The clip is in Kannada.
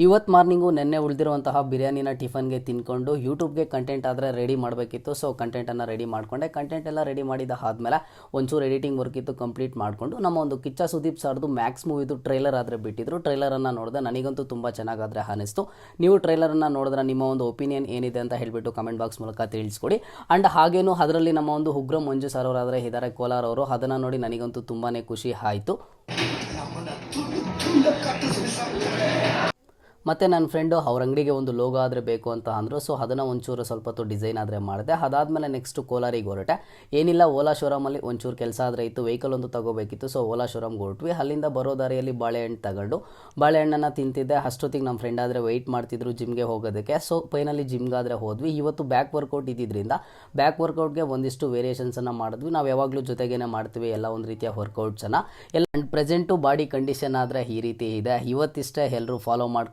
ಇವತ್ತು ಮಾರ್ನಿಂಗು ನೆನ್ನೆ ಉಳಿದಿರುವಂತಹ ಬಿರಿಯಾನಿನ ಟಿಫನ್ಗೆ ತಿನ್ಕೊಂಡು ಯೂಟ್ಯೂಬ್ಗೆ ಕಂಟೆಂಟ್ ಆದರೆ ರೆಡಿ ಮಾಡಬೇಕಿತ್ತು. ಸೊ ಕಂಟೆಂಟನ್ನು ರೆಡಿ ಮಾಡಿಕೊಂಡೆ. ಕಂಟೆಂಟ್ ಎಲ್ಲ ರೆಡಿ ಮಾಡಿದ ಆದಮೇಲೆ ಒಂಚೂರು ಎಡಿಟಿಂಗ್ ವರ್ಕ್ ಇತ್ತು, ಕಂಪ್ಲೀಟ್ ಮಾಡಿಕೊಂಡು ನಮ್ಮ ಒಂದು ಕಿಚ್ಚ ಸುದೀಪ್ ಸರ್ದು ಮ್ಯಾಕ್ಸ್ ಮೂವಿದು ಟ್ರೈಲರ್ ಆದರೆ ಬಿಟ್ಟಿದ್ರು. ಟ್ರೈಲರನ್ನು ನೋಡಿದೆ, ನನಗಂತೂ ತುಂಬ ಚೆನ್ನಾಗಾದರೆ ಅನ್ನಿಸ್ತು. ನೀವು ಟ್ರೈಲರನ್ನು ನೋಡಿದ್ರೆ ನಿಮ್ಮ ಒಂದು ಒಪಿನಿಯನ್ ಏನಿದೆ ಅಂತ ಹೇಳಿಬಿಟ್ಟು ಕಮೆಂಟ್ ಬಾಕ್ಸ್ ಮೂಲಕ ತಿಳಿಸ್ಕೊಡಿ. ಆ್ಯಂಡ್ ಹಾಗೇನು ಅದರಲ್ಲಿ ನಮ್ಮ ಒಂದು ಉಗ್ರ ಮಂಜು ಸರ್ ಅವರಾದರೆ ಇದ್ದಾರೆ, ಕೋಲಾರ್ ಅವರು. ಅದನ್ನು ನೋಡಿ ನನಗಂತೂ ತುಂಬಾ ಖುಷಿ ಆಯಿತು. ಮತ್ತು ನನ್ನ ಫ್ರೆಂಡು ಅವ್ರ ಅಂಗಡಿಗೆ ಒಂದು ಲೋಗೋ ಆದರೆ ಬೇಕು ಅಂತ ಅಂದರು. ಸೊ ಅದನ್ನು ಒಂಚೂರು ಸ್ವಲ್ಪ ಹೊತ್ತು ಡಿಸೈನ್ ಆದರೆ ಮಾಡಿದೆ. ಅದಾದಮೇಲೆ ನೆಕ್ಸ್ಟು ಕೋಲಾರಿಗೆ ಹೊರಟೆ. ಏನಿಲ್ಲ, ಓಲಾ ಶೋರೂಮಲ್ಲಿ ಒಂಚೂರು ಕೆಲಸ ಆದರೆ ಇತ್ತು, ವೆಹಿಕಲ್ ಒಂದು ತಗೋಬೇಕಿತ್ತು. ಸೊ ಓಲಾ ಶೋರೂಮ್ಗೆ ಹೊರಟ್ವಿ. ಅಲ್ಲಿಂದ ಬರೋ ದಾರಿಯಲ್ಲಿ ಬಾಳೆಹಣ್ಣು ತಗೊಂಡು ಬಾಳೆಹಣ್ಣನ್ನು ತಿಂತಿದ್ದೆ. ಅಷ್ಟೊತ್ತಿಗೆ ನಮ್ಮ ಫ್ರೆಂಡ್ ಆದರೆ ವೆಯ್ಟ್ ಮಾಡ್ತಿದ್ರು ಜಿಮ್ಗೆ ಹೋಗೋದಕ್ಕೆ. ಸೊ ಫೈನಲಿ ಜಿಮ್ಗಾದರೆ ಹೋದ್ವಿ. ಇವತ್ತು ಬ್ಯಾಕ್ ವರ್ಕೌಟ್ ಇದ್ದಿದ್ದರಿಂದ ಬ್ಯಾಕ್ ವರ್ಕೌಟ್ಗೆ ಒಂದಿಷ್ಟು ವೇರಿಯೇಷನ್ಸನ್ನು ಮಾಡಿದ್ವಿ. ನಾವು ಯಾವಾಗಲೂ ಜೊತೆಗೇನೆ ಮಾಡ್ತೀವಿ ಎಲ್ಲ ಒಂದು ರೀತಿಯ ವರ್ಕೌಟ್ಸನ್ನು ಎಲ್ಲ. ಆ್ಯಂಡ್ ಪ್ರೆಸೆಂಟು ಬಾಡಿ ಕಂಡೀಷನ್ ಆದರೆ ಈ ರೀತಿ ಇದೆ. ಇವತ್ತಿಷ್ಟೇ ಎಲ್ಲರೂ ಫಾಲೋ ಮಾಡ್ಕೊಂಡು